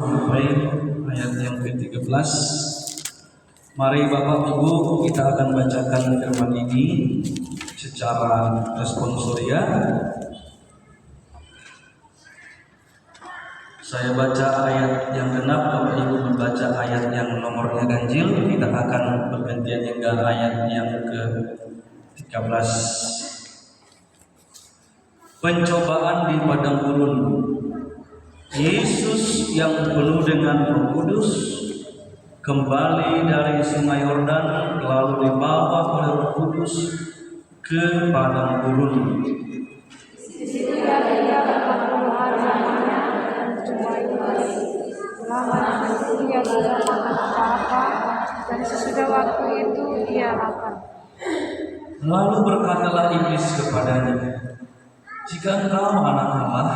Sampai ayat yang ke-13. Mari Bapak Ibu, kita akan bacakan firman ini secara responsoria. Saya baca ayat yang genap, Bapak Ibu membaca ayat yang nomornya ganjil. Kita akan bergantian hingga ayat yang ke-13. Pencobaan di padang gurun. Yesus yang penuh dengan Roh Kudus kembali dari Sungai Yordan, lalu dibawa oleh Roh Kudus ke padang gurun. Disitulah ia 40 hari lamanya mencobai Iblis. Selama itu ia tidak makan apa-apa, dan sesudah waktu itu ia lapar. Lalu berkatalah iblis kepadanya, "Jika engkau anak Allah,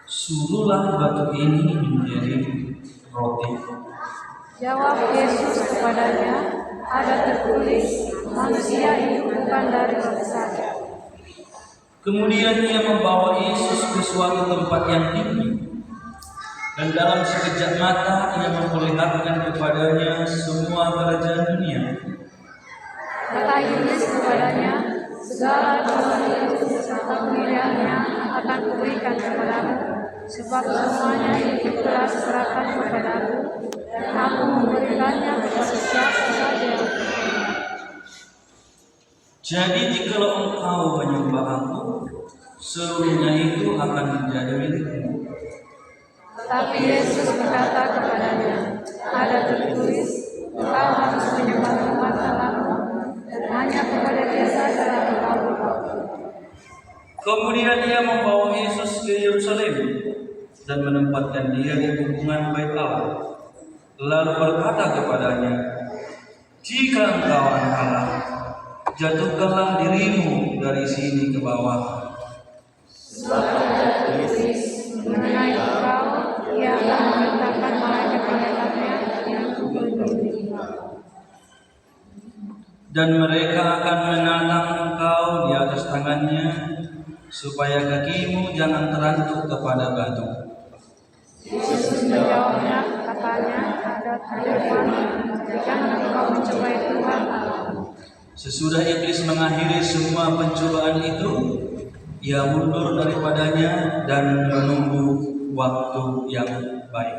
suruhlah batu ini menjadi roti." Jawab Yesus kepadanya, "Ada tertulis, manusia hidup bukan dari roti saja." Kemudian ia membawa Yesus ke suatu tempat yang tinggi, dan dalam sekejap mata ia memperlihatkan kepadanya semua kerajaan dunia. Kata Iblis kepadanya, "Segala dunia itu serta pemilihannya akan kuberikan kepadamu, sebab semuanya itu telah diserahkan kepadaku, dan aku memberikannya kepada siapa saja yang kukehendaki. Jadi jikalau engkau menyembah Aku, seluruhnya itu akan menjadi milikmu." Tetapi Yesus berkata kepadanya, "Ada tertulis, engkau harus menyembah Tuhan Allahmu, dan hanya kepada Dia saja engkau berbakti." Kemudian ia membawa Yesus ke Yerusalem dan menempatkan Dia di hubungan Bait Allah. Lalu berkata kepadanya, "Jika engkau anak Allah, jatuhkanlah dirimu dari sini ke bawah. Sebab ada tertulis, mengenai engkau, Ia akan memerintahkan malaikat-malaikatnya yang melindungi engkau. Dan mereka akan menatang engkau di atas tangannya, supaya kakimu jangan terantuk kepada batu." Yesus menjawabnya, katanya, "Ada firman, jangan engkau mencobai Tuhan Allahmu." Sesudah iblis mengakhiri semua pencobaan itu, ia mundur daripadanya dan menunggu waktu yang baik.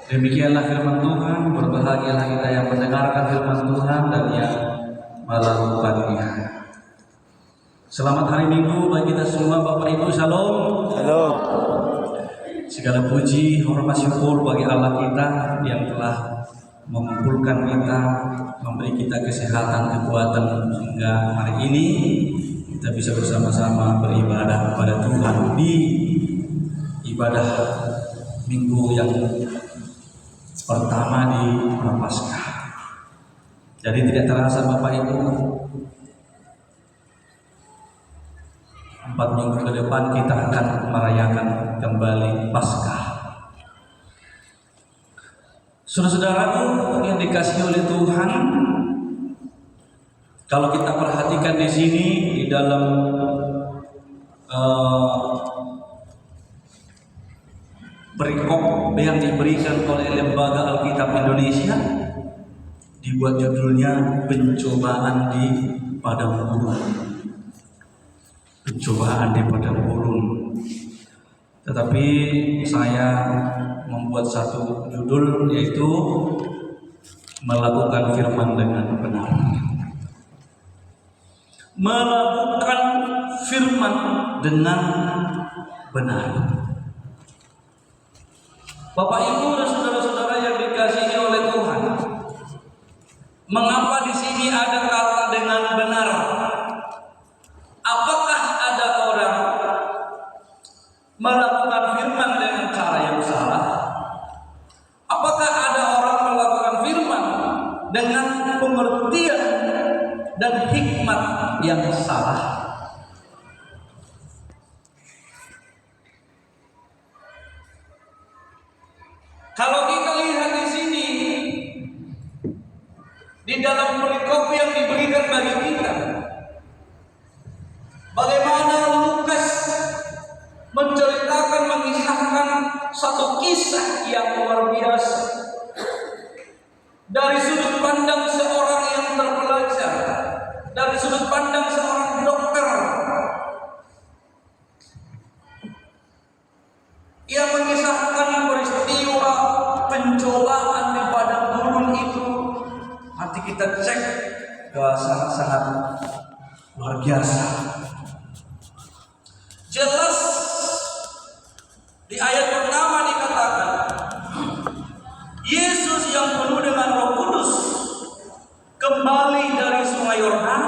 Demikianlah firman Tuhan. Berbahagialah kita yang mendengarkan firman Tuhan dan yang melakukannya. Selamat hari Minggu bagi kita semua, Bapak Ibu. Shalom. Halo. Segala puji, hormat, syukur bagi Allah kita yang telah mengumpulkan kita, memberi kita kesehatan, kekuatan hingga hari ini kita bisa bersama-sama beribadah kepada Tuhan di ibadah minggu yang pertama di Prapaskah. Jadi tidak terasa Bapak Ibu, 4 minggu ke depan kita akan merayakan kembali Paskah. Saudara-saudaraku yang dikasihi oleh Tuhan, kalau kita perhatikan di sini di dalam perikop yang diberikan oleh Lembaga Alkitab Indonesia, dibuat judulnya pencobaan di padang gurun. Pencobaan di padang gurun. Tetapi saya membuat satu judul, yaitu melakukan firman dengan benar. Melakukan firman dengan benar. Bapak Ibu dan saudara-saudara yang dikasihi oleh Tuhan, mengapa di sini ada kata dengan benar? Apakah ada orang melakukan firman dengan cara yang salah? Apakah ada orang melakukan firman dengan pengertian dan hikmat yang salah? Kalau kita lihat di sini, di dalam perikop yang diberikan bagi kita, bagaimana Lukas menceritakan, mengisahkan satu kisah yang luar biasa dari sudut pandang seorang yang terpelajar, dari sudut pandang seorang dokter. Ia mengisahkan peristiwa pencobaan di padang gurun itu. Nanti kita cek, sangat-sangat luar biasa. Jelas di ayat pertama dikatakan Yesus yang penuh dengan Roh Kudus kembali dari Sungai Yordan.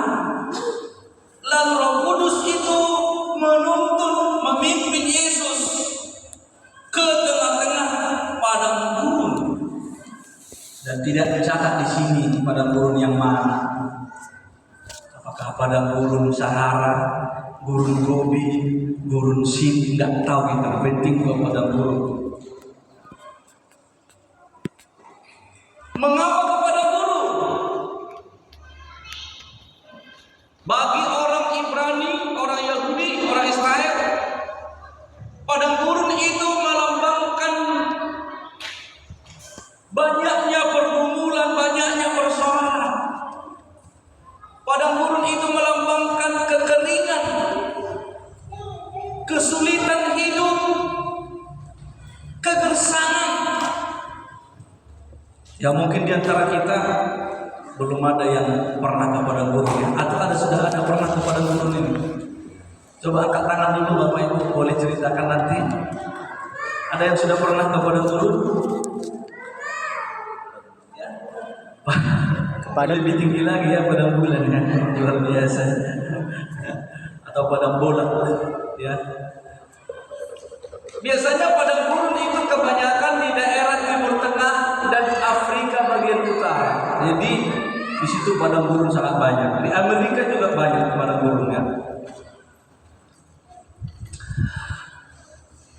Lalu Roh Kudus itu menuntun, memimpin Yesus ke tengah-tengah padang gurun. Dan tidak dicatat di sini padang gurun yang mana. Apakah padang gurun Sahara, gurun Gobi, gurun Sin, tidak tahu kita. Penting ke padang gurun. Mengapa ke padang gurun? Bagi orang Ibrani, orang Yahudi, orang Israel, padang gurun itu melambangkan banyaknya pergumulan, banyaknya persoalan. Padang gurun itu melambangkan kekeringan, kesulitan hidup, kegersangan. Ya mungkin di antara kita belum ada yang pernah ke padang gurun ya, atau sudah ada pernah ke padang gurun ini. Coba angkat tangan dulu Bapak Ibu, boleh ceritakan nanti. Ada yang sudah pernah ke padang gurun? Ya. Padang lebih tinggi lagi ya padang bulan ya, luar biasa. Atau padang bola ya. Biasanya padang gurun itu kebanyakan di daerah Timur Tengah dan Afrika bagian utara. Jadi di situ padang gurun sangat banyak. Di Amerika juga banyak padang gurunnya.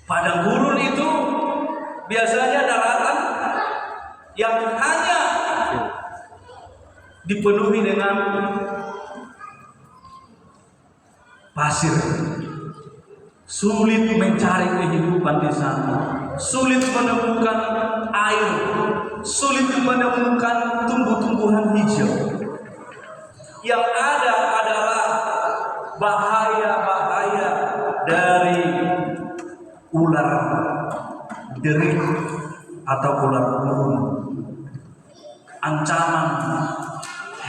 Padang gurun itu biasanya daratan yang hanya dipenuhi dengan pasir. Sulit mencari kehidupan di sana, sulit menemukan air, sulit menemukan tumbuh-tumbuhan hijau. Yang ada adalah bahaya-bahaya dari ular derik atau ular gurun, ancaman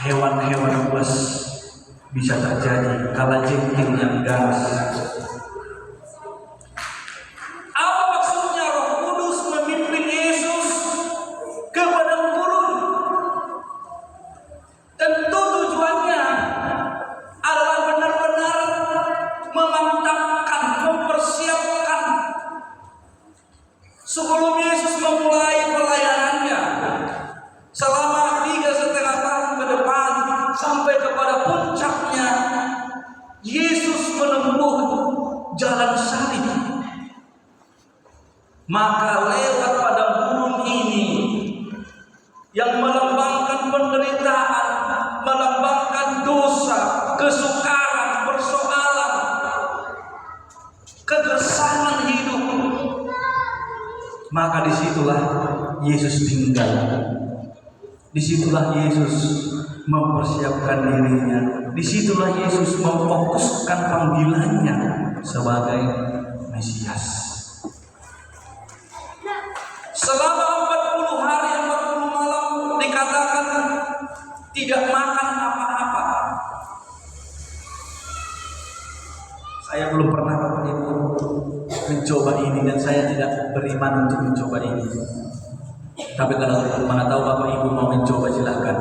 hewan-hewan buas bisa terjadi, kalajengking yang ganas. Apa maksudnya Roh Kudus memimpin Yesus ke padang gurun? Tentu tujuannya adalah benar-benar memantapkan, mempersiapkan sebelum Yesus memulai pelayanannya selama 3,5 tahun ke depan sampai kepada puncaknya Yesus menempuh jalan salib. Maka lewat padang gurun ini yang melambangkan penderitaan, melambangkan dosa, kesukaran, persoalan, kegersangan hidup, maka disitulah Yesus tinggal. Disitulah Yesus mempersiapkan dirinya. Disitulah Yesus memfokuskan panggilannya sebagai Mesias. Selama 40 hari 40 malam dikatakan tidak makan apa-apa. Saya belum pernah Bapak Ibu mencoba ini dan saya tidak beriman untuk mencoba ini. Tapi kalau mana tahu Bapak Ibu mau mencoba silahkan.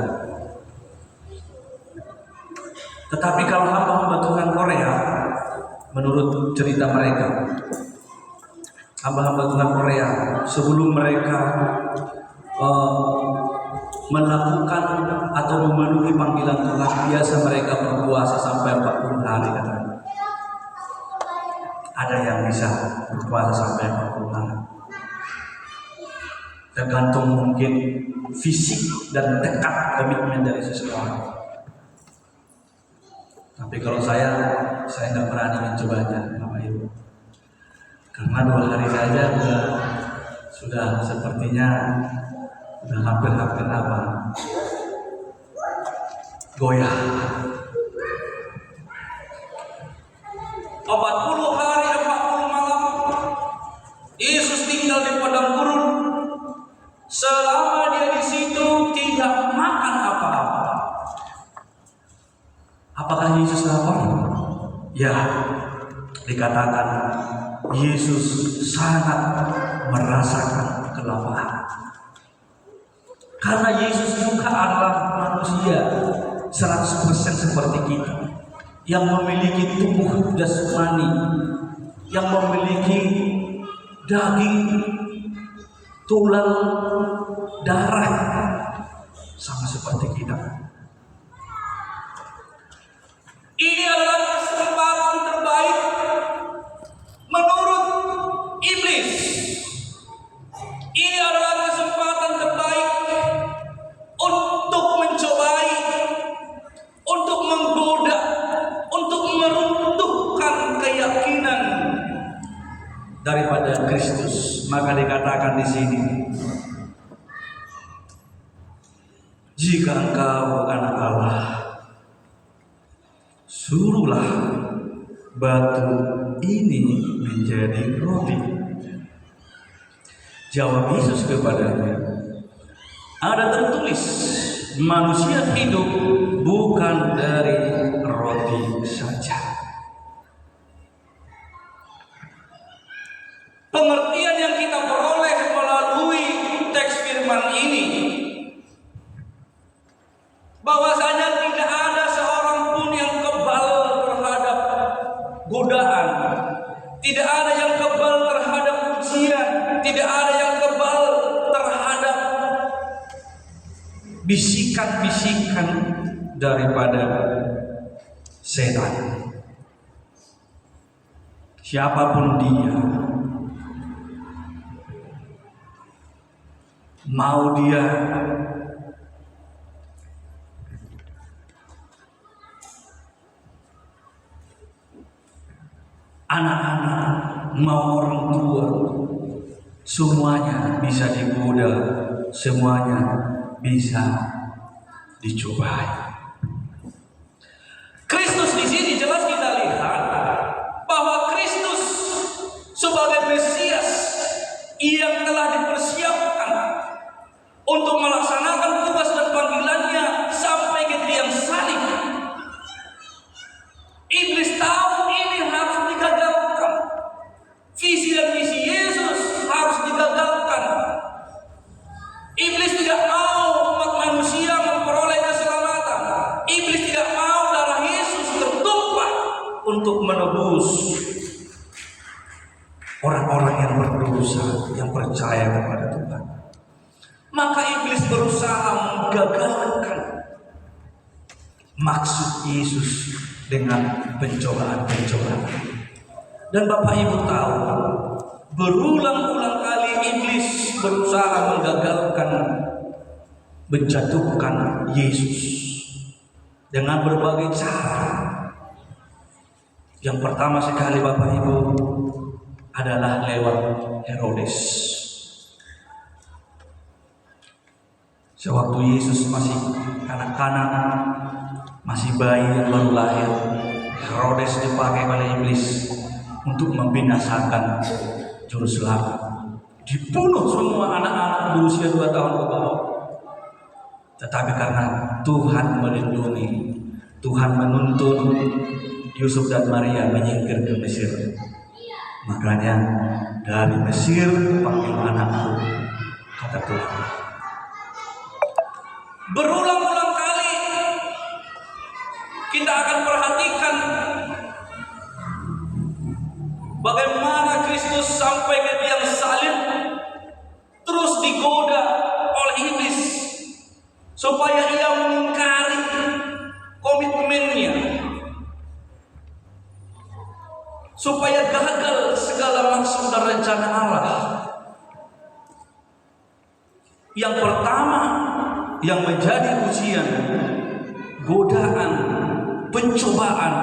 Tetapi kalau hamba-hamba Tuhan Korea, menurut cerita mereka, hamba-hamba Tuhan Korea sebelum mereka melakukan atau memenuhi panggilan Tuhan, biasa mereka berpuasa sampai 40 hari katanya. Ada yang bisa berpuasa sampai 40 hari. Tergantung mungkin fisik dan tekad komitmen dari seseorang. Tapi kalau saya nggak berani mencobanya, Bapak Ibu. Karena 2 hari saja sudah sepertinya sudah hampir-hampir goyah. 40 hari 40 malam Yesus tinggal di padang gurun. Selama dia di situ tidak makan apa-apa. Apakah Yesus lapar? Ya, dikatakan Yesus sangat merasakan kelaparan. Karena Yesus juga adalah manusia 100% seperti kita, yang memiliki tubuh jasmani, yang memiliki daging, tulang, darah, sama seperti kita. Ini adalah kesempatan terbaik menurut iblis. Ini adalah kesempatan terbaik untuk mencobai, untuk menggoda, untuk meruntuhkan keyakinan daripada Kristus. Maka dikatakan di sini, jika engkau anak Allah, suruhlah batu ini menjadi roti. Jawab Yesus kepadanya, ada tertulis, manusia hidup bukan dari roti saja. Pengertian yang kita peroleh melalui teks firman ini, bahwasanya tidak ada seorang pun yang kebal terhadap godaan, tidak ada yang kebal terhadap ujian, tidak ada yang kebal terhadap bisikan-bisikan daripada setan. Siapapun dia, mau dia anak-anak, mau orang tua, semuanya bisa digoda, semuanya bisa dicobai. Kristus di sini jelas kita lihat bahwa Kristus sebagai Mesias yang telah dipersiapkan untuk melaksanakan tugas dan panggilannya sampai ke tiang salib. Iblis tahu ini harus digagalkan. Visi dan misi Yesus harus digagalkan. Iblis tidak mau umat manusia memperoleh keselamatan. Iblis tidak mau darah Yesus tertumpah untuk menebus orang-orang yang berdosa, yang percaya kepada Tuhan. Maka iblis berusaha menggagalkan maksud Yesus dengan pencobaan-pencobaan. Dan Bapak Ibu tahu, berulang-ulang kali iblis berusaha menggagalkan, menjatuhkan Yesus dengan berbagai cara. Yang pertama sekali Bapak Ibu adalah lewat Herodes. Sewaktu Yesus masih kanak-kanak, masih bayi yang baru lahir, Herodes dipakai oleh iblis untuk membinasakan juru selamat. Dibunuh semua anak-anak berusia 2 tahun ke bawah. Tetapi karena Tuhan melindungi, Tuhan menuntun Yusuf dan Maria menyingkir ke Mesir. Makanya dari Mesir panggil anakku, kata Tuhan. Berulang-ulang kali kita akan perhatikan bagaimana Kristus sampai ke tiang salib terus digoda oleh iblis supaya ia mengingkari komitmennya, supaya gagal segala maksud dan rencana Allah. Yang pertama yang menjadi ujian, godaan, pencobaan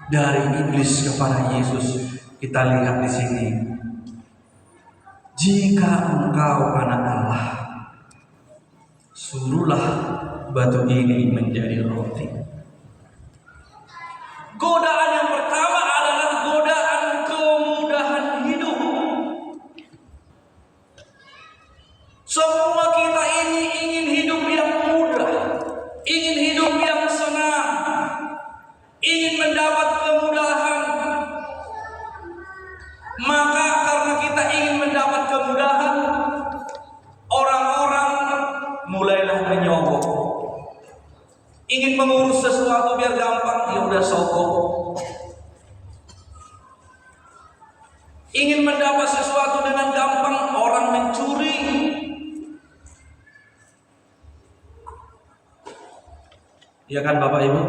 dari iblis kepada Yesus, kita lihat di sini. jika engkau anak Allah, suruhlah batu ini menjadi roti. Godaan yang pertama adalah godaan kemudahan hidup. Semua kita ini ingin hidup yang mudah, ingin hidup yang senang, ingin mendapat kemudahan. Maka karena kita ingin mendapat kemudahan, orang-orang mulailah menyogok. Ingin mengurus sesuatu biar gampang, ya udah sogok. Ingin mendapat sesuatu dengan gampang, orang mencuri. Ya kan Bapak Ibu?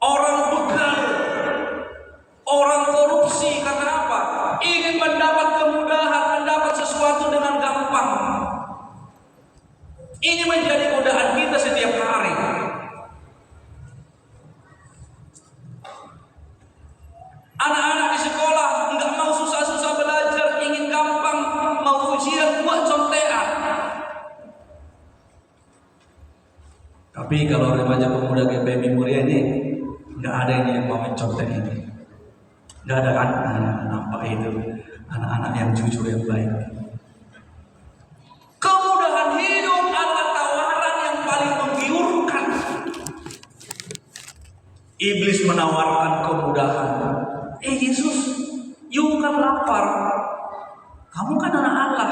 Orang begal, orang korupsi karena apa? Ingin mendapat kemudahan, mendapat sesuatu dengan gampang. Ini menjadi godaan kita setiap hari. Anak-anak di sekolah nggak mau susah-susah belajar, ingin gampang, mau ujian buat contekan. Tapi kalau remaja pemuda GPM Muria ini nggak ada ini yang mau mencontek ini. Nggak ada kan? Nampak itu anak-anak yang jujur yang baik. Kemudahan hidup adalah tawaran yang paling menggiurkan. Iblis menawarkan kemudahan. Yesus, you kan lapar. Kamu kan anak Allah.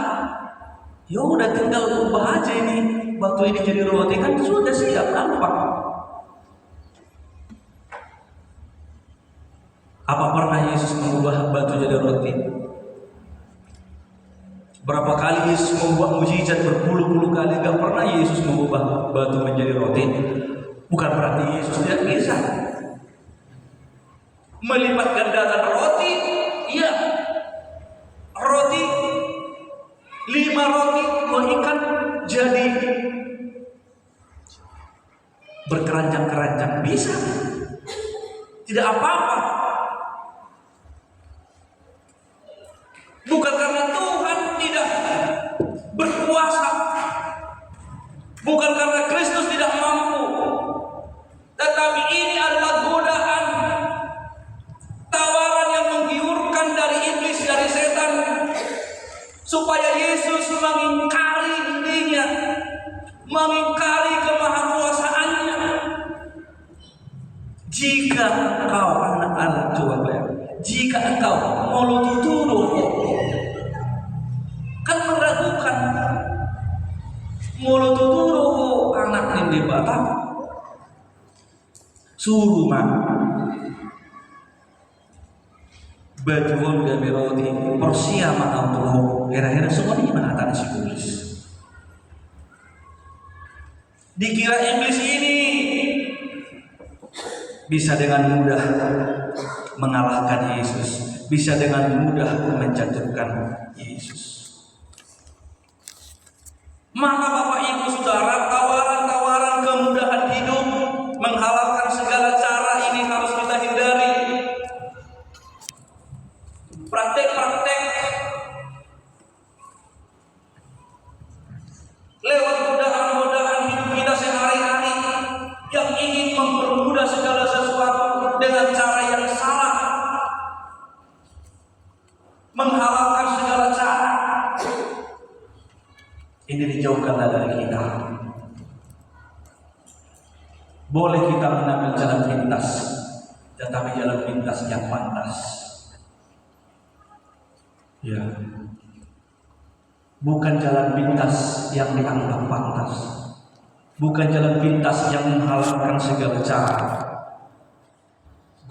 Ya udah tinggal ubah aja ini batu ini jadi roti, kan sudah siap, gampang. Apa pernah Yesus mengubah batu jadi roti? Berapa kali Yesus membuat mujizat berpuluh-puluh kali, gak pernah Yesus mengubah batu menjadi roti. Bukan berarti Yesus tidak bisa melipat gandakan roti. Iya, roti 5 roti 2 ikan jadi berkeranjang-keranjang, bisa. Tidak apa-apa. Bukan karena Tuhan tidak berkuasa, bukan karena Kristus tidak mampu, tetapi ini adalah godaan, tawaran yang menggiurkan dari iblis, dari setan, supaya Yesus mengingkari dirinya, mengingkari kemahakuasaannya. Jika engkau anak Allah, coba bayangkan, jika engkau molotuturo, kan meragukan, molotuturo anak ini batam, suruh mah bajuan gawe roti persiama untuk kira-kira semua ini mana tadi si iblis. Dikira iblis ini bisa dengan mudah mengalahkan Yesus, bisa dengan mudah menjatuhkan Yesus. Maka Bapak Ibu Saudara, tawaran-tawaran kemudahan hidup, menghalalkan segala cara ini harus kita hindari. Praktek-praktek lewat godaan-godaan hidup kita sehari-hari yang ingin mempermudah segala sesuatu dengan cara yang salah, menghalalkan segala cara, ini dijauhkanlah dari kita. Boleh kita mengambil jalan pintas, tetapi jalan pintas yang pantas. Ya, bukan jalan pintas yang dianggap pantas, bukan jalan pintas yang menghalalkan segala cara.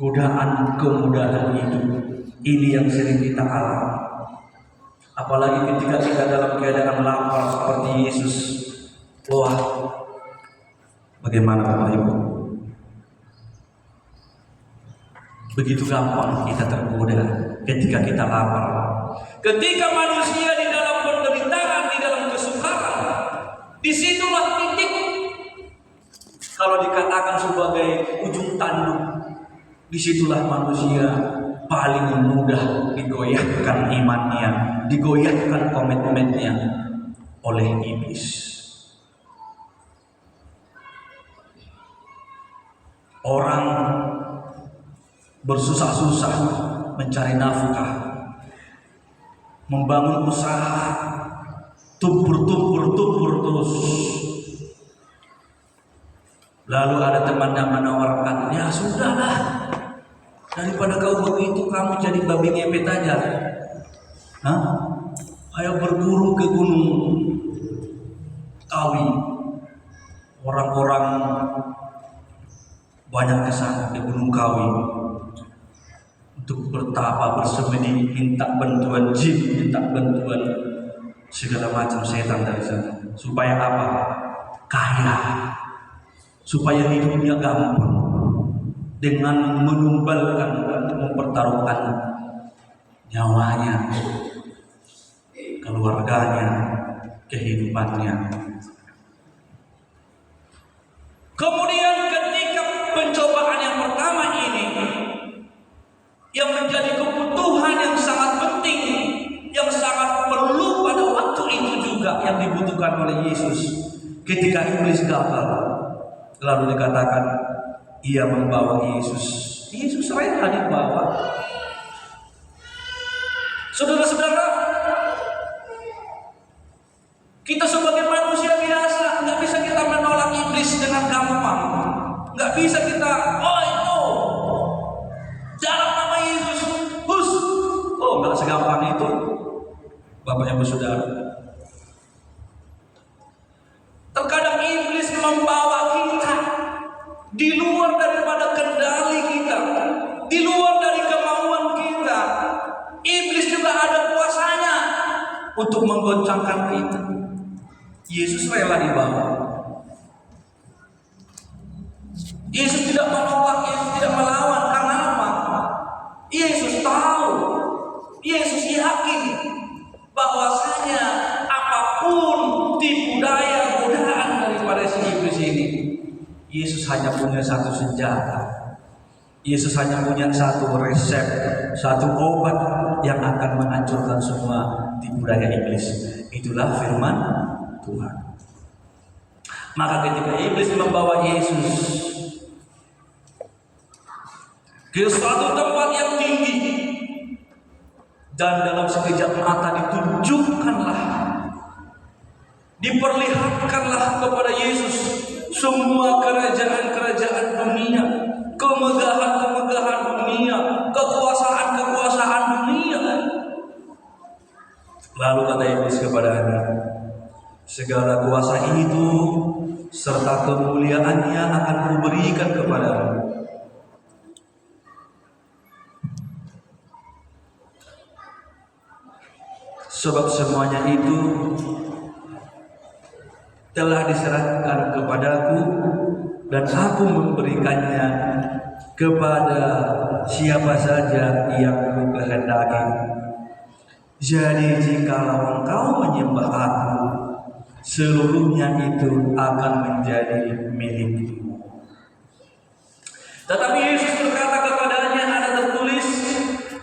Godaan kemudahan hidup ini yang sering kita alami. Apalagi ketika kita dalam keadaan lapar seperti Yesus. Wah, bagaimana Bapak Ibu? Begitu gampang kita tergoda ketika kita lapar. Ketika manusia di dalam penderitaan, di dalam kesukaran, disitulah titik, kalau dikatakan sebagai ujung tanduk, disitulah manusia paling mudah digoyahkan imannya, digoyahkan komitmennya oleh iblis. Orang bersusah-susah mencari nafkah, membangun usaha, tumpur terus. Lalu ada teman yang menawarkan, ya sudahlah, daripada kau begitu kamu jadi babi ngepet aja. Hah? Ayo berburu ke Gunung Kawi. Orang-orang banyak ke sana di Gunung Kawi untuk bertapa, bersemedi, minta bantuan jin, minta bantuan segala macam setan dari sana. Supaya apa? Kaya. Supaya hidupnya gampang dengan menumbalkan, mempertaruhkan nyawanya, keluarganya, kehidupannya. Kemudian ketika pencobaan yang pertama ini yang menjadi kebutuhan yang sangat penting, yang sangat perlu pada waktu itu juga yang dibutuhkan oleh Yesus ketika iblis gagal. Lalu dikatakan ia membawa Yesus. Yesus rela dibawa. Saudara-saudara, kita sebagai manusia biasa nggak bisa kita menolak iblis dengan gampang. Nggak bisa kita, oh itu dalam nama Yesus, hus. Oh, nggak segampang itu, Bapak Ibu Saudara. Terkadang iblis membawa kita di luar daripada kendali kita, di luar dari kemauan kita. Iblis juga ada kuasanya untuk menggoncangkan kita. Yesus rela dibawa. Yesus tidak menolak, Yesus tidak melawan. Karena apa? Yesus tahu, Yesus yakin bahwasanya apapun tipu daya godaan daripada si iblis ini, Yesus hanya punya satu senjata. Yesus hanya punya satu resep, satu obat yang akan menghancurkan semua tipu daya iblis. Itulah firman Tuhan. Maka ketika iblis membawa Yesus ke suatu tempat yang tinggi, dan dalam sekejap mata ditunjukkanlah, diperlihatkanlah kepada Yesus semua kerajaan-kerajaan dunia, kemegahan-kemegahan dunia, kekuasaan-kekuasaan dunia. Lalu kata iblis kepadanya, segala kuasa itu serta kemuliaannya akan kuberikan kepadamu. Sebab semuanya itu telah diserahkan kepadaku, dan aku memberikannya kepada siapa saja yang kukehendaki. Jadi jikalau engkau menyembah aku, seluruhnya itu akan menjadi milikmu. Tetapi Yesus berkata kepadanya, ada tertulis,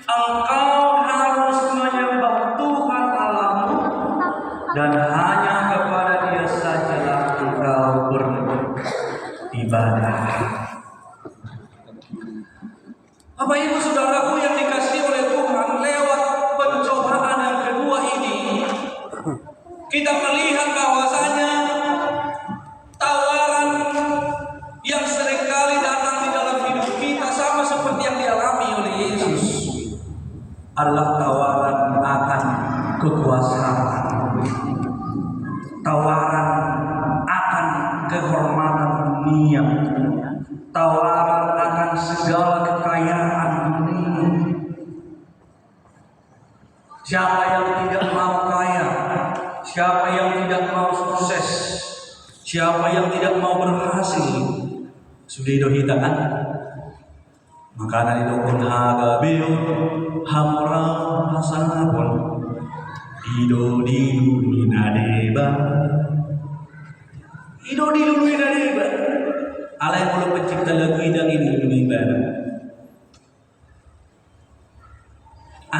engkau harus menyembah Tuhan Allahmu, dan hanya kepada Dia sajalah engkau beribadah. Bapak Ibu Saudaraku yang dikasihi oleh Tuhan, lewat pencobaan yang kedua ini, kita melihat bahwasanya tawaran yang seringkali datang di dalam hidup kita sama seperti yang dialami oleh Yesus adalah tawaran akan kekuasaan, tawaran akan kehormatan dunia, tawaran akan segala kekayaan dunia. Siapa yang tidak mau kaya, siapa yang tidak mau sukses, siapa yang tidak mau berhasil, sudah dohita kan? Makanan itu pun hagabil hamra hasanapun ido dinadeba alai mulut pencipta lagu idang ini.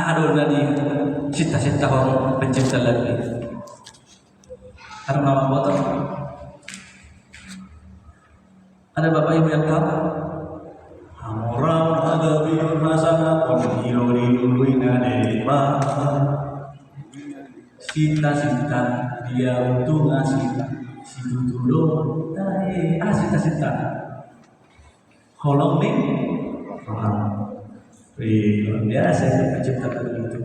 Ada di cita-cita orang pencipta lagi. Ada nama botol? Ada bapak ibu yang tahu? Amoram ada biur nasana pemiro di duluina dema. Cita-cita dia untuk ngasih situ dulu. Cita-cita. Holong nih, luar biasa itu pencipta lagu itu.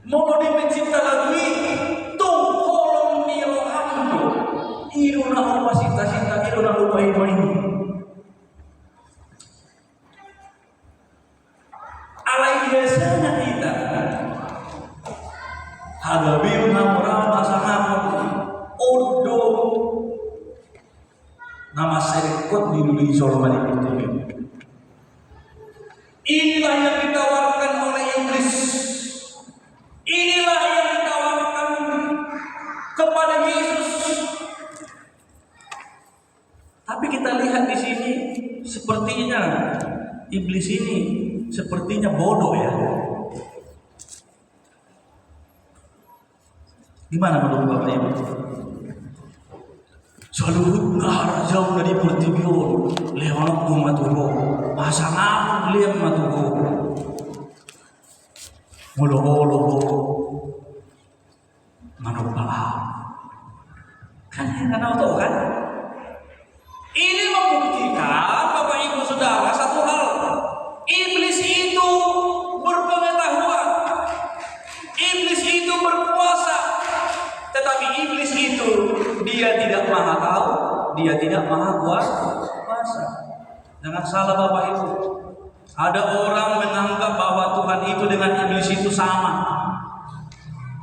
Mau di pencipta lagu itu holong nih rohamdo. Iruna apa cita-cita iruna lupa ini. Alai biasanya kita. Hadapi orang pasangan odo nama serikot di Indonesia ini. Inilah yang ditawarkan oleh Inggris. Inilah yang ditawarkan kepada Yesus. Tapi kita lihat di sini sepertinya iblis ini sepertinya bodoh ya. Gimana menurut Bapak Ibu? Saluhut nahar jauh dari pertibion, lewat kumatuho, pasangan liam matuho, moloho manopala. Kan tahu kan? Ini membuktikan Bapak Ibu Saudara satu hal. Iblis itu berpengetahuan. Iblis itu berkuasa. Tetapi iblis itu dia tidak maha tahu, dia tidak maha kuasa. Jangan salah Bapak Ibu. Ada orang menganggap bahwa Tuhan itu dengan iblis itu sama.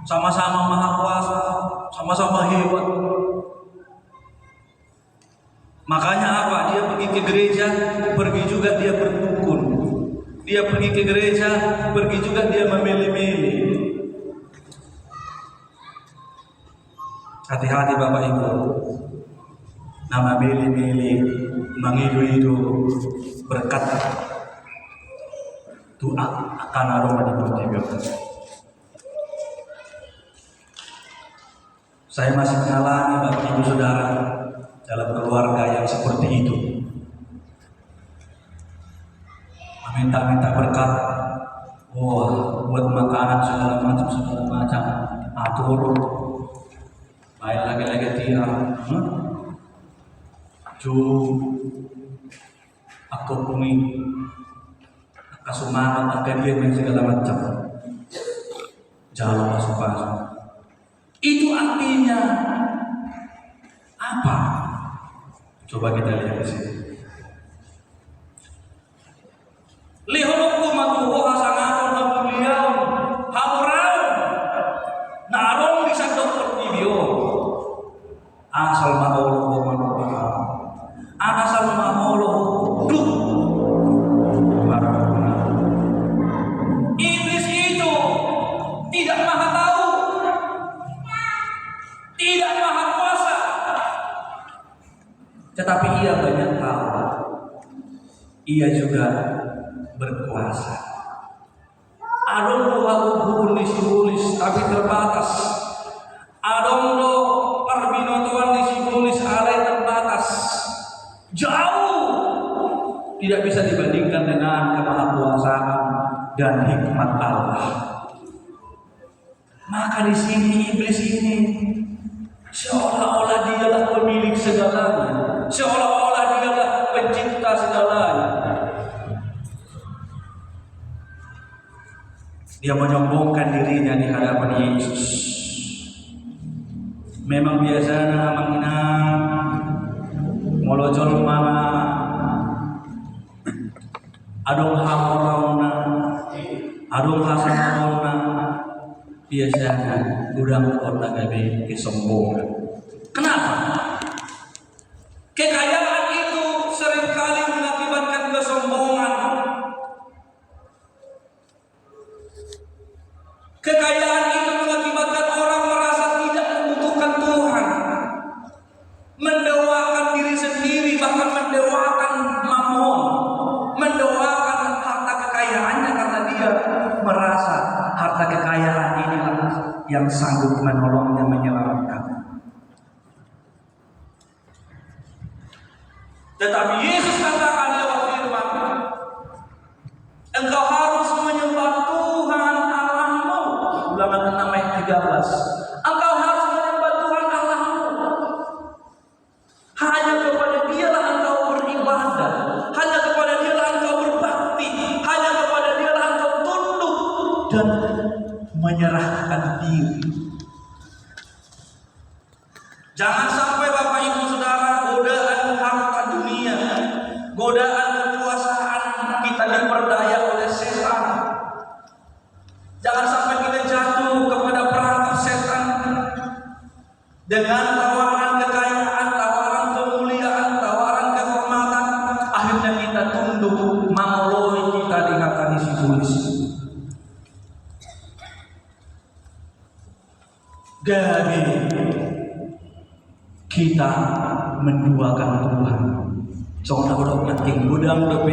Sama-sama maha kuasa, sama-sama hebat. Makanya apa? Dia pergi ke gereja, pergi juga dia berdukun. Dia pergi ke gereja, pergi juga dia memilih-milih. Hati-hati Bapak Ibu. Nama milih-milih, mengidu-idu berkat itu akan aroma di pertibion. Saya masih mengalami Bapak Ibu Saudara dalam keluarga yang seperti itu. Minta-minta berkat, buat makanan segala macam, atur, baik lagi-lagi tiang, aku pumi, kasumangan, dia segala macam, jalan masuk-masuk. Itu artinya apa? Coba kita lihat di sini. Liholoku matuho hasangaton habuliau hamurau narong di sandok pertibio asal maolo manopara asal maolo duk iblis itu tidak maha tahu, tidak maha kuasa, tetapi ia banyak tahu. Ia juga berkuasa. Adong doa uhun disibulis tapi terbatas. Adong do parbinotoan disibulis alai terbatas. Jauh tidak bisa dibandingkan dengan kemahakuasaan dan hikmat Allah. Maka di sini iblis ini seolah-olah dialah pemilik segalanya, seolah-olah dialah pencipta segalanya. Dia menyombongkan dirinya di hadapan Yesus. Memang biasanya menghina, molojol mana, adong hamorona, adong hasanona, biasanya udang kota gabe kesombongan. Kenapa? Kekayaan itu seringkali mengakibatkan kesombongan. Kekayaan itu mengakibatkan orang merasa tidak membutuhkan Tuhan, mendewakan diri sendiri, bahkan mendewakan mamon, mendewakan harta kekayaannya karena harta kekayaan inilah yang sanggup menolongnya menyelamatkan. Tetapi Yesus katakan lewat firman, engkau harus menyembah Tuhan Allahmu. Ulangan 6 ayat 13. Engkau harus menyembah Tuhan Allahmu. Hanya kepada Dialah engkau beribadah. Hanya kepada Dialah engkau berbakti. Hanya kepada Dialah engkau tunduk dan menyerahkan diri. Jangan sampai Bapak Ibu Saudara godaan harta dunia, godaan kekuasaan kita diperdaya oleh setan. Jangan sampai kita jatuh kepada perangkap setan dengan tawaran kekayaan, tawaran kemuliaan, tawaran kehormatan. Akhirnya kita tunduk, mamoloi kita dikatakan isi polisi. Jadi kita menduakan Tuhan. Contoh udah penting gudang DP.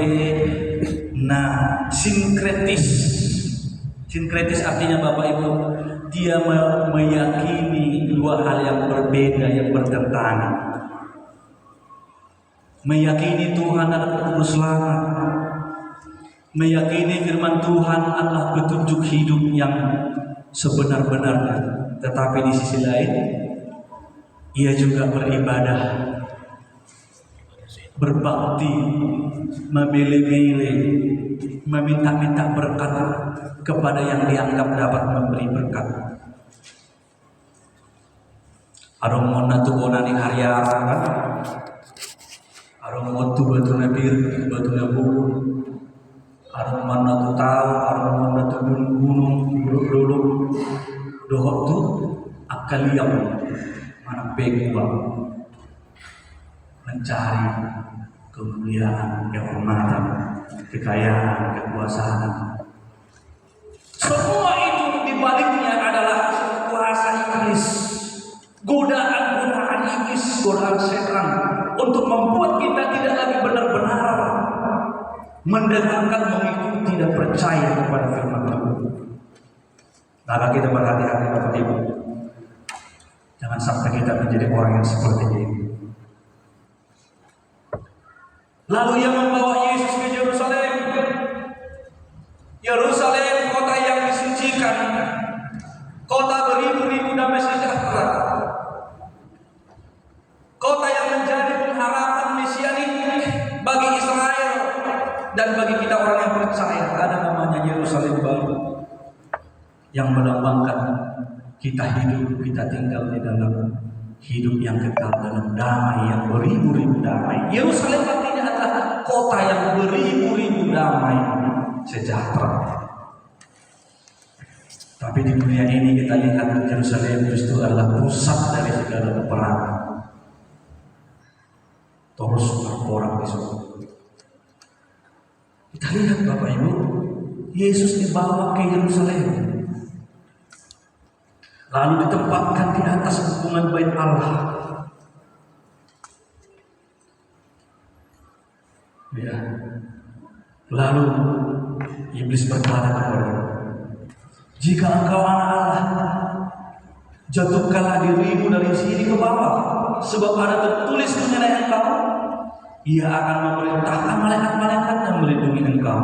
Nah, sinkretis. Sinkretis artinya Bapak Ibu, dia meyakini dua hal yang berbeda, yang bertentangan. Meyakini Tuhan adalah Juru Selamat. Meyakini firman Tuhan adalah petunjuk hidup yang sebenar-benarnya. Tetapi di sisi lain, ia juga beribadah, berbakti, memilih-milih, meminta-minta berkat kepada yang dianggap dapat memberi berkat. Arung mona tu bonani hariaran, arung motu batu nabir, batu nabur, arung mana tu tahu, arung mana tu gunung, dulu dohok tu akaliam. Mana begua mencari kemuliaan, kehormatan, kekayaan, kekuasaan. Semua itu dibaliknya adalah kuasa iblis, godaan iblis, godaan setan untuk membuat kita tidak lagi benar-benar mendengarkan, mengikuti dan percaya kepada firman Tuhan. Maka kita berhati-hati Bapak Ibu. Jangan sampai kita menjadi orang yang seperti ini. Lalu ia membawa Yesus ke Yerusalem. Yerusalem, kota yang disucikan, kota beribu-ribu damai sejahtera, kota yang menjadi pengharapan mesianik bagi Israel dan bagi kita orang yang percaya. Ada namanya Yerusalem baru yang melambangkan kita hidup, kita tinggal di dalam hidup yang kekal, dalam damai yang beribu-ribu damai. Yerusalem artinya adalah kota yang beribu-ribu damai sejahtera. Tapi di dunia ini kita lihat Yerusalem justru adalah pusat dari segala peperangan. Terus berperang di sana. Kita lihat Bapak Ibu, Yesus dibawa ke Yerusalem, lalu ditempatkan di atas hubungan bait Allah. Ya. Lalu iblis berkata kepadanya, jika engkau anak Allah, jatuhkanlah dirimu dari sini ke bawah, sebab ada tertulis mengenai engkau, ia akan memerintahkan malaikat-malaikat yang melindungi engkau.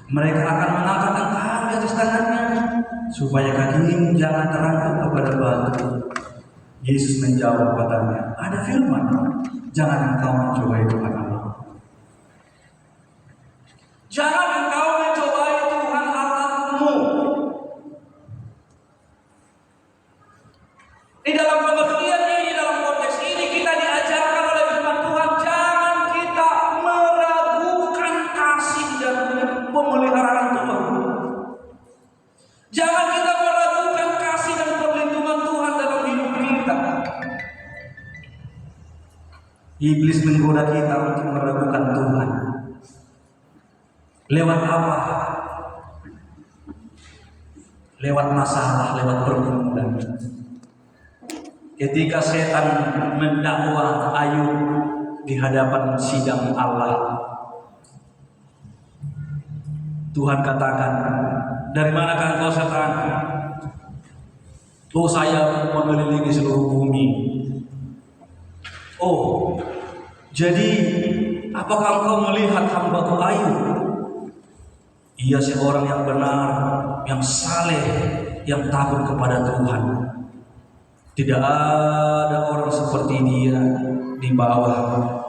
Mereka akan mengangkat engkau di atas tangannya, supaya kakimu jangan terangkat kepada batu. Yesus menjawab katanya, ada firman, jangan engkau mencobai Tuhan Allah. Jangan engkau mencobai Tuhan Allahmu. Di dalam pengertian ini, dalam konteks ini, kita diajarkan oleh firman Tuhan, jangan kita meragukan kasih dan pemeliharaan Tuhan. Jangan kita meragukan kasih dan perlindungan Tuhan dalam hidup kita. Iblis menggoda kita untuk meragukan Tuhan. Lewat apa? Lewat masalah, lewat pergumulan. Ketika setan mendakwa Ayub di hadapan sidang Allah, Tuhan katakan, dari manakah engkau setan? Oh, saya mengelilingi seluruh bumi. Oh, jadi apakah engkau melihat hamba-Ku Ayub? Ia seorang yang benar, yang saleh, yang takut kepada Tuhan. Tidak ada orang seperti dia di bawah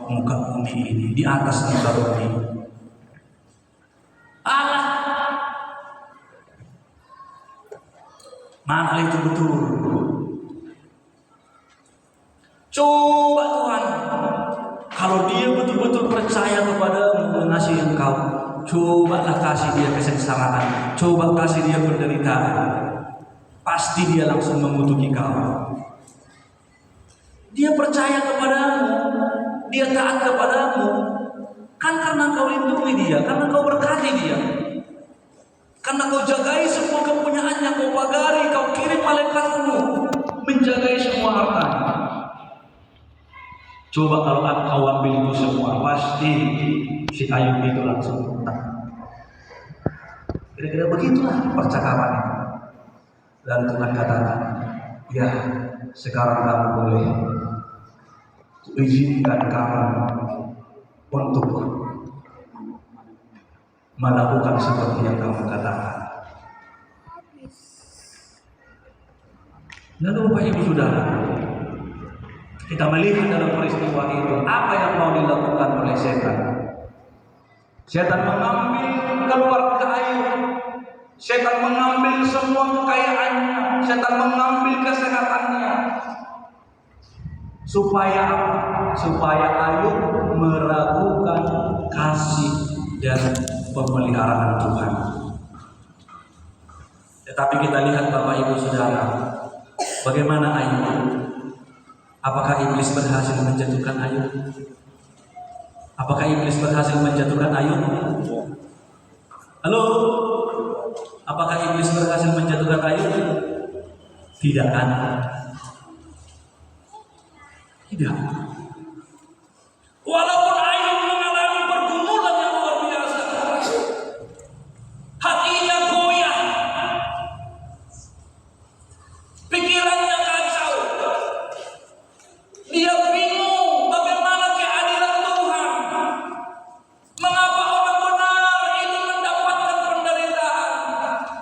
muka bumi ini, di atas muka bumi. Allah, mana itu betul? Coba Tuhan, kalau dia betul-betul percaya kepadamu, mengasihi engkau, cobalah kasih dia kesengsaraan, coba kasih dia penderitaan. Pasti dia langsung mengutuki kau. Dia percaya kepadamu, dia taat kepadamu, kan karena kau lindungi dia, karena kau berkati dia, karena kau jagai semua kepunyaannya, kau pagari, kau kirim malaikatmu menjagai semua hartanya. Coba kalau kau ambil itu semua, pasti si Ayub itu langsung menang. Kira-kira begitulah percakapan itu. Dan Tuhan katakan, ya sekarang kamu boleh izinkan kamu untuk melakukan seperti yang kamu katakan. Lalu Bapak Ibu Saudara, kita melihat dalam peristiwa itu apa yang mau dilakukan oleh setan. Setan mengambil keluarga Ayub. Setan mengambil semua kekayaannya, setan mengambil kesehatannya. Supaya apa? Supaya Ayub meragukan kasih dan pemeliharaan Tuhan. Tetapi kita lihat Bapak Ibu Saudara, bagaimana Ayub? Apakah iblis berhasil menjatuhkan Ayub? Apakah iblis berhasil menjatuhkan Ayub? Halo? Apakah iblis berhasil menjatuhkan Ayub? Tidak kan? Tidak. Walaupun Ayub mengalami pergumulan yang luar biasa, hatinya goyah, pikirannya kacau, dia bingung bagaimana keadilan Tuhan. Mengapa orang benar ini mendapatkan penderitaan?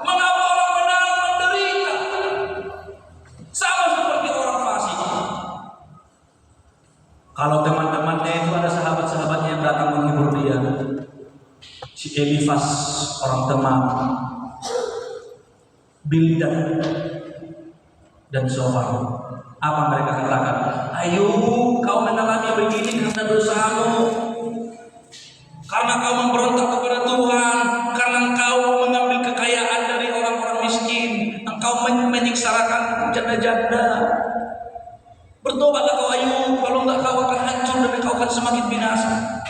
Mengapa orang benar menderita? Sama seperti orang fasik. Kalau teman-temannya itu ada sahabat-sahabatnya yang datang menghibur dia, si Elifas orang Teman, Bildad dan Zofar, apa mereka katakan? Ayub, kau mengalami begini karena dosamu, karena kau memberontak kepada Tuhan, karena engkau mengambil kekayaan dari orang-orang miskin, engkau menyiksarakan janda-janda. Bertobatlah kau Ayub, kalau enggak kau akan hancur dan kau akan semakin binasa.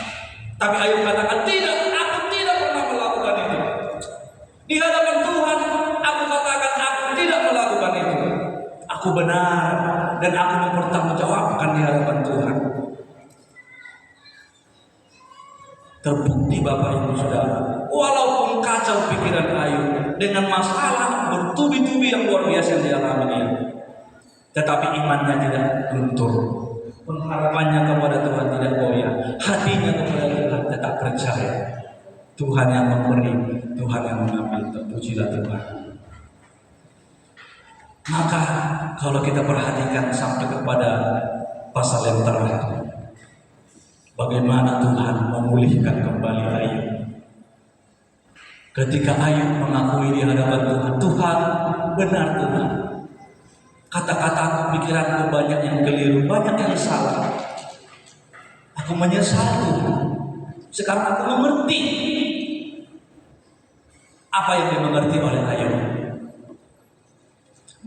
Tapi Ayub katakan, tidak, aku tidak pernah melakukan itu. Di hadapan Tuhan, aku katakan aku tidak melakukan itu. Aku benar dan aku mempertanggungjawabkan di hadapan Tuhan. Terbukti Bapak Ibu Saudara, walaupun kacau pikiran Ayub dengan masalah bertubi-tubi yang luar biasa yang dialaminya, tetapi imannya tidak luntur, pengharapannya kepada Tuhan tidak goyah, hatinya kepada Tuhan tetap percaya. Tuhan yang memberi, Tuhan yang mengambil, terpujilah Tuhan. Maka kalau kita perhatikan sampai kepada pasal yang terakhir, bagaimana Tuhan memulihkan kembali Ayub. Ketika Ayub mengakui di hadapan Tuhan, Tuhan benar Tuhan, kata-kataku, pikiranku banyak yang keliru, banyak yang salah. Aku menyesal Tuhan. Sekarang aku mengerti. Apa yang dimengerti oleh Ayub?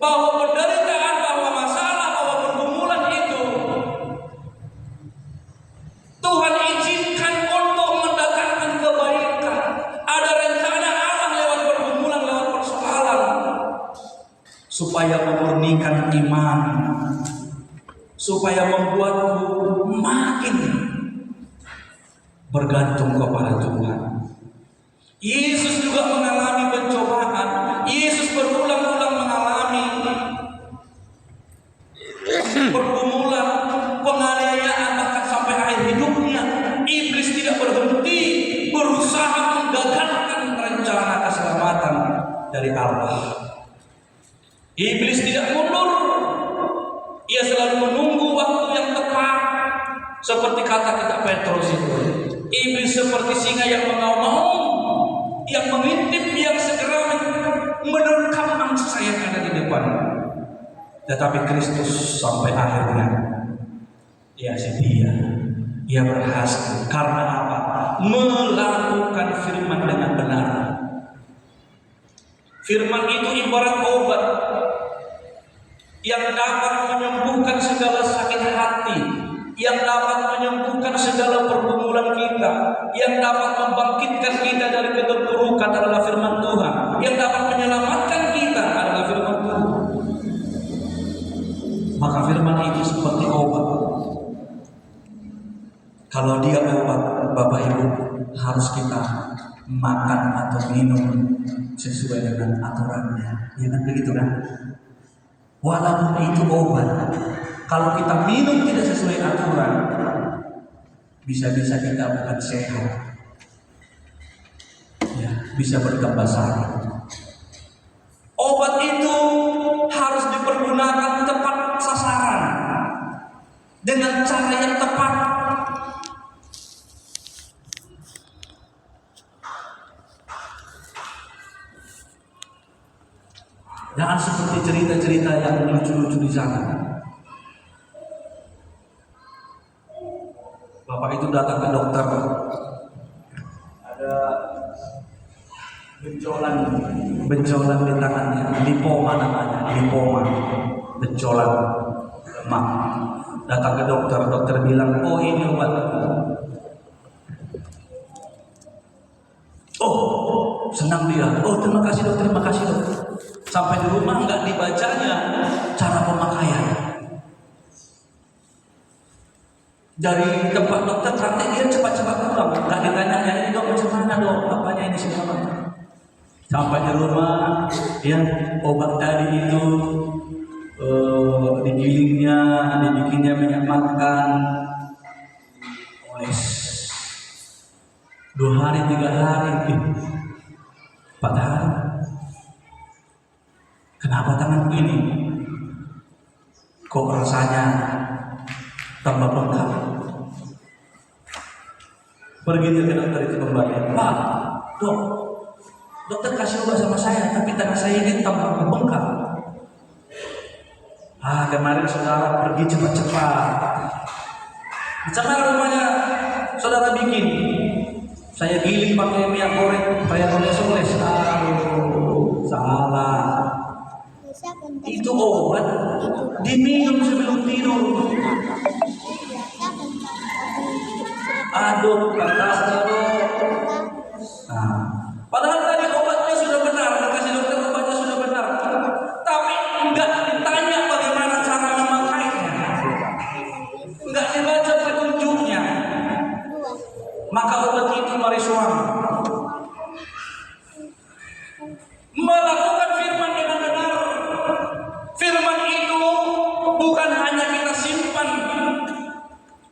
Bahwa penderitaan, bahwa masalah, bahwa pergumulan itu Tuhan izinkan untuk mendatangkan kebaikan. Ada rencana Allah lewat pergumulan, lewat persoalan, supaya memurnikan iman, supaya membuatku makin bergantung kepada Tuhan. Yesus juga mengalami pencobaan. Yesus berulang-ulang mengalami Allah. Iblis tidak mundur. Ia selalu menunggu waktu yang tepat. Seperti kata kita Petrus itu. Iblis seperti singa yang mengaum-ngaum, yang mengintip, yang segera menerkam mangsa yang ada di depan. Tetapi Kristus sampai akhirnya ia setia, ia berhasil. Karena apa? Melakukan firman dengan benar. Firman itu ibarat obat yang dapat menyembuhkan segala sakit hati, yang dapat menyembuhkan segala pergumulan kita, yang dapat membangkitkan kita dari keterpurukan adalah firman Tuhan, yang dapat menyelamatkan kita adalah firman Tuhan. Maka firman itu seperti obat. Kalau dia obat, Bapak Ibu, harus kita makan atau minum sesuai dengan aturannya. Ya kan begitu kan? Walaupun itu obat, kalau kita minum tidak sesuai aturan, bisa-bisa kita bukan sehat, ya, bisa bertambah sakit. Obat itu harus dipergunakan tepat sasaran dengan cara yang tepat. Jangan seperti cerita-cerita yang lucu-lucu di sana. Bapak itu datang ke dokter, ada benjolan di tangannya, lipoma namanya, lipoma, benjolan lemak. Datang ke dokter, dokter bilang, oh ini obat. Oh, senang dia. Oh, terima kasih dok, terima kasih dok. Sampai di rumah nggak dibacanya cara pemakaian. Dari tempat dokter praktek dia cepat-cepat pulang, nggak ditanya ya ini dok macam mana dok, apanya ini semua. Sampai di rumah, ya obat tadi itu digilingnya, dibikinnya minyak makan, oles 2 hari, 3 hari, 4 hari. Kenapa tanganku ini kok rasanya tambah bengkak? Pergi dia ke dokter itu kembali. Pak, dok, dokter kasih obat sama saya, tapi tangan saya ini tambah bengkak. Kemarin saudara pergi cepat-cepat. Macam mana rumahnya saudara bikin? Saya giling pakai minyak goreng, saya oles-oles. Salah. Itu obat diminum sebelum tidur. Aduh, kata padahal tadi obatnya sudah benar, kasih dokter obatnya sudah benar, tapi enggak ditanya bagaimana cara memakainya, enggak dibaca petunjuknya, maka obat itu marisuam. Melakukan firman dengan benar. Firman itu bukan hanya kita simpan,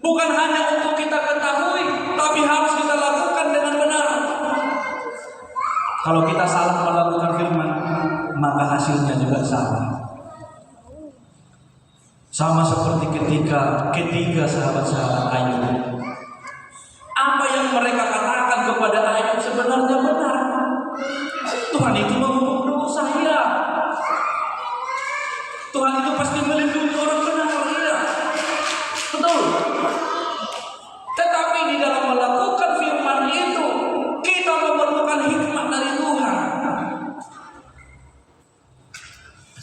bukan hanya untuk kita ketahui, tapi harus kita lakukan dengan benar. Kalau kita salah melakukan firman, maka hasilnya juga salah. Sama seperti ketiga sahabat-sahabat Ayub. Apa yang mereka katakan kepada Ayub sebenarnya benar. Tuhan itu mengampuni dosa, ya. Tuhan itu pasti melindungi orang benar, ya. Betul. Tetapi di dalam melakukan firman itu, kita memerlukan hikmat dari Tuhan.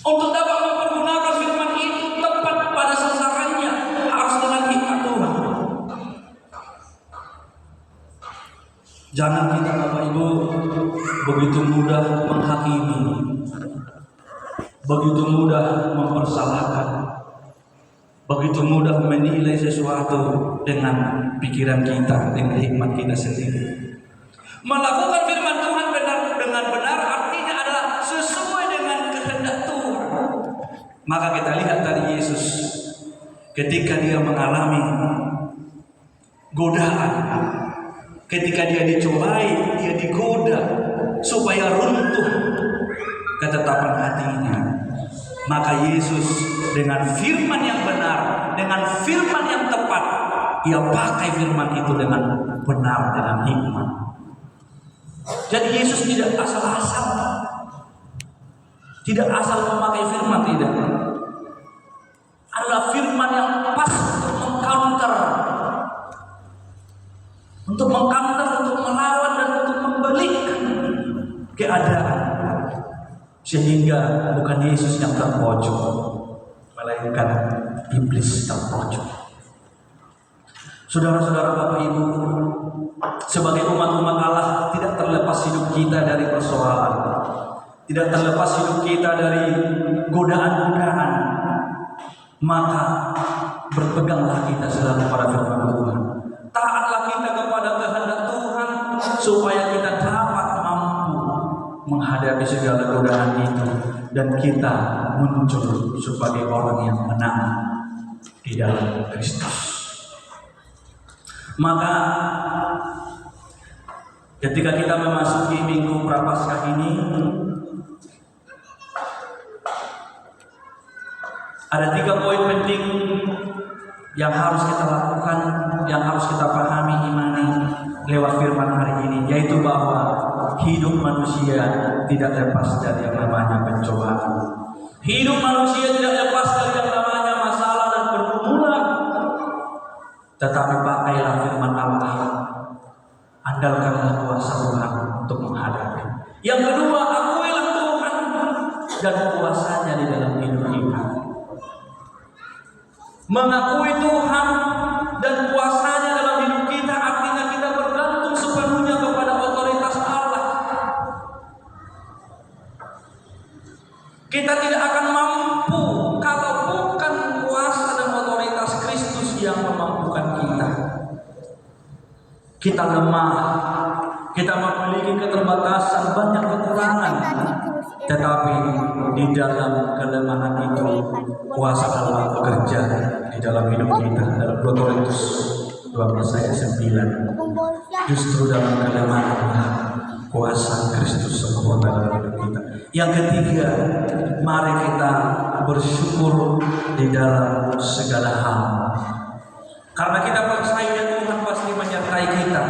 Untuk dapat mempergunakan firman itu tepat pada sasarannya, harus dengan hikmat Tuhan. Jangan kita, Bapak Ibu, begitu mudah menghakimi, begitu mudah mempersalahkan, begitu mudah menilai sesuatu dengan pikiran kita, dengan hikmat kita sendiri. Melakukan firman Tuhan dengan benar artinya adalah sesuai dengan kehendak Tuhan. Maka kita lihat dari Yesus ketika dia mengalami godaan, ketika dia dicobai, dia digoda supaya runtuh ketetapan hatinya. Maka Yesus dengan firman yang benar, dengan firman yang tepat, ia pakai firman itu dengan benar, dengan hikmat. Jadi Yesus tidak asal-asal, tidak asal memakai firman, tidak. Adalah firman yang pas untuk mengcounter, untuk melawan dan untuk membalikkan keadaan, sehingga bukan Yesus yang terpojok, melainkan iblis terpojok. Saudara-saudara, Bapak Ibu, sebagai umat-umat Allah, tidak terlepas hidup kita dari persoalan, tidak terlepas hidup kita dari godaan-godaan. Maka berpeganglah kita selalu pada firman Tuhan. Taatlah kita kepada kehendak Tuhan, supaya kita dapat mampu menghadapi segala godaan itu, dan kita muncul sebagai orang yang menang di dalam Kristus. Maka ketika kita memasuki Minggu Prapaskah ini, ada 3 poin penting yang harus kita lakukan, yang harus kita pahami, imani lewat firman hari ini, yaitu bahwa hidup manusia tidak lepas dari yang namanya pencobaan. Hidup manusia tidak lepas dari yang namanya masalah dan pergumulan. Tetapi pakailah firman Allah, andalkanlah kuasa Tuhan untuk menghadapi. Yang kedua, akuilah Tuhan dan kuasanya di dalam hidup kita. Mengakui Tuhan dan kuasanya dalam hidup kita artinya kita bergantung sepenuhnya kepada otoritas Allah. Kita tidak akan mampu kalau bukan kuasa dan otoritas Kristus yang memampukan kita. Kita lemah, kita memiliki keterbatasan, banyak kekurangan. Tetapi di dalam kelemahan itu kuasa Allah bekerja di dalam hidup kita. Dalam 2 Korintus 12 ayat 9, justru dalam kelemahan kuasa Kristus sempurna dalam hidup kita. Yang ketiga, mari kita bersyukur di dalam segala hal, karena kita percaya Tuhan pasti menyertai kita,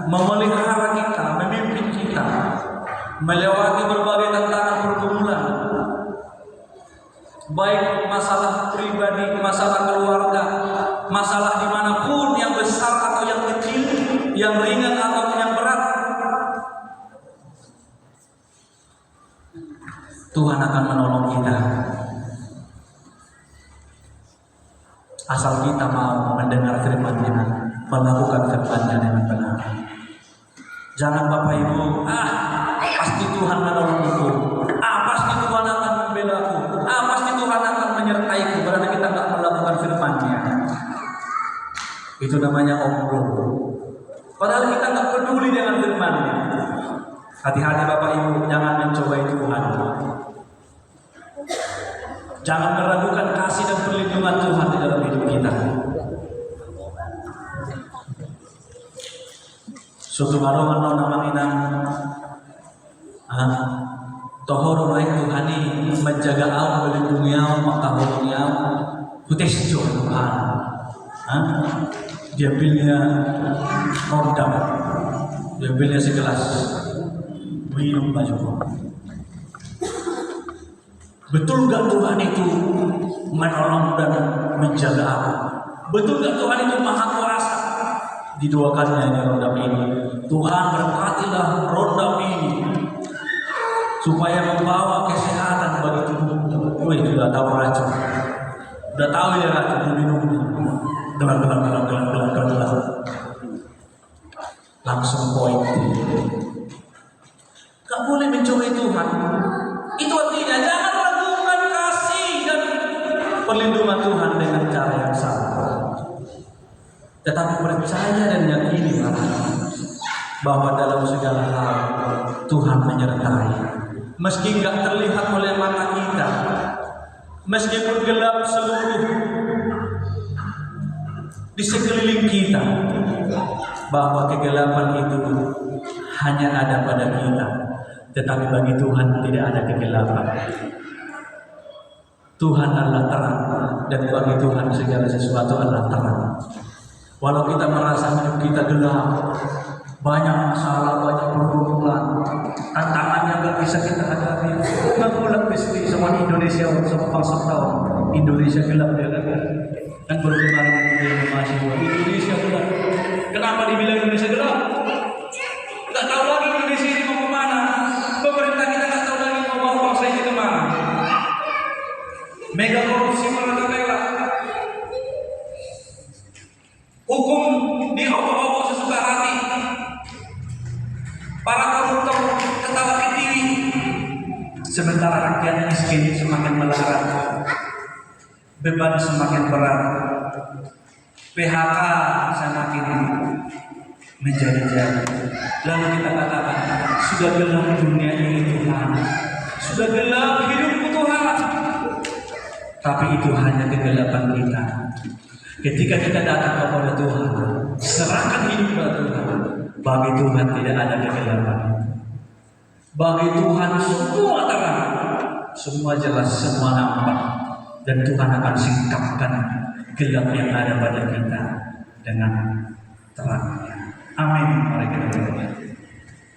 memelihara kita, memimpin kita melewati berbagai tantangan pergumulan, baik masalah pribadi, masalah keluarga, masalah dimanapun, yang besar atau yang kecil, yang ringan atau yang berat. Tuhan akan menolong kita, asal kita mau mendengar firman-Nya, melakukan firman-Nya dengan benar. Jangan Bapak Ibu, pasti Tuhan menolongku, pasti Tuhan akan membelaku, pasti Tuhan akan menyertaiku, berarti kita nggak melakukan firman-Nya. Itu namanya omong. Padahal kita nggak peduli dengan firman-Nya. Hati-hati Bapak Ibu, jangan mencobai Tuhan. Jangan meragukan kasih dan perlindungan Tuhan di dalam hidup kita. Suatu malam namang inang tohoro naik Tuhani menjaga au melindungi au makahulungi au putes Tuhan. Diambilnya rodam, diambilnya segelas minum baju. Betul gak Tuhan itu menolong dan menjaga aku? Betul gak Tuhan itu maha kuasa? Didoakannya ini rodam ini. Tuhan berkatilah rodam ini supaya membawa kesehatan bagi tubuhmu. Wih, sudah tahu racun. Sudah tahu ya racun diminumnya. Gelang. Langsung poin. Gak boleh mencobai Tuhan. Itu artinya jangan ragukan kasih dan perlindungan Tuhan dengan cara yang salah. Tetapi percaya dan yakini bahwa dalam segala hal Tuhan menyertai. Meski nggak terlihat oleh mata kita, meskipun gelap seluruh di sekeliling kita, bahwa kegelapan itu hanya ada pada kita. tetapi bagi Tuhan tidak ada kegelapan. Tuhan adalah terang, dan bagi Tuhan segala sesuatu adalah terang. Walau kita merasa hidup kita gelap, banyak masalah, banyak pergumulan, tantangan yang gak bisa kita hadapi. Makulah pasti sama Indonesia, sama bangsa tahun Indonesia gelap ya kan? Dan berkembang di masih Indonesia gelap. Kenapa dibilang Indonesia gelap? Tidak tahu lagi Indonesia ini mau kemana. Pemerintah kita tidak tahu lagi mau bawa bangsa ini kemana. Mega korupsi merajalela. Hukum diobok-obok sesuka hati. Para koruptor ketawa ke TV. Sementara rakyat miskin semakin melarat. Beban semakin berat. PHK semakin menjadi-jadi. Lalu kita katakan, sudah gelap dunia ini Tuhan. Sudah gelap hidupku Tuhan. Tapi itu hanya kegelapan kita. Ketika kita datang kepada Tuhan, serahkan hidup kepada Tuhan. Bagi Tuhan tidak ada kegelapan. Bagi Tuhan semua terang, semua jelas, semua nampak. Dan Tuhan akan singkapkan gelap yang ada pada kita dengan terangnya. Amin. Mari kita berdoa.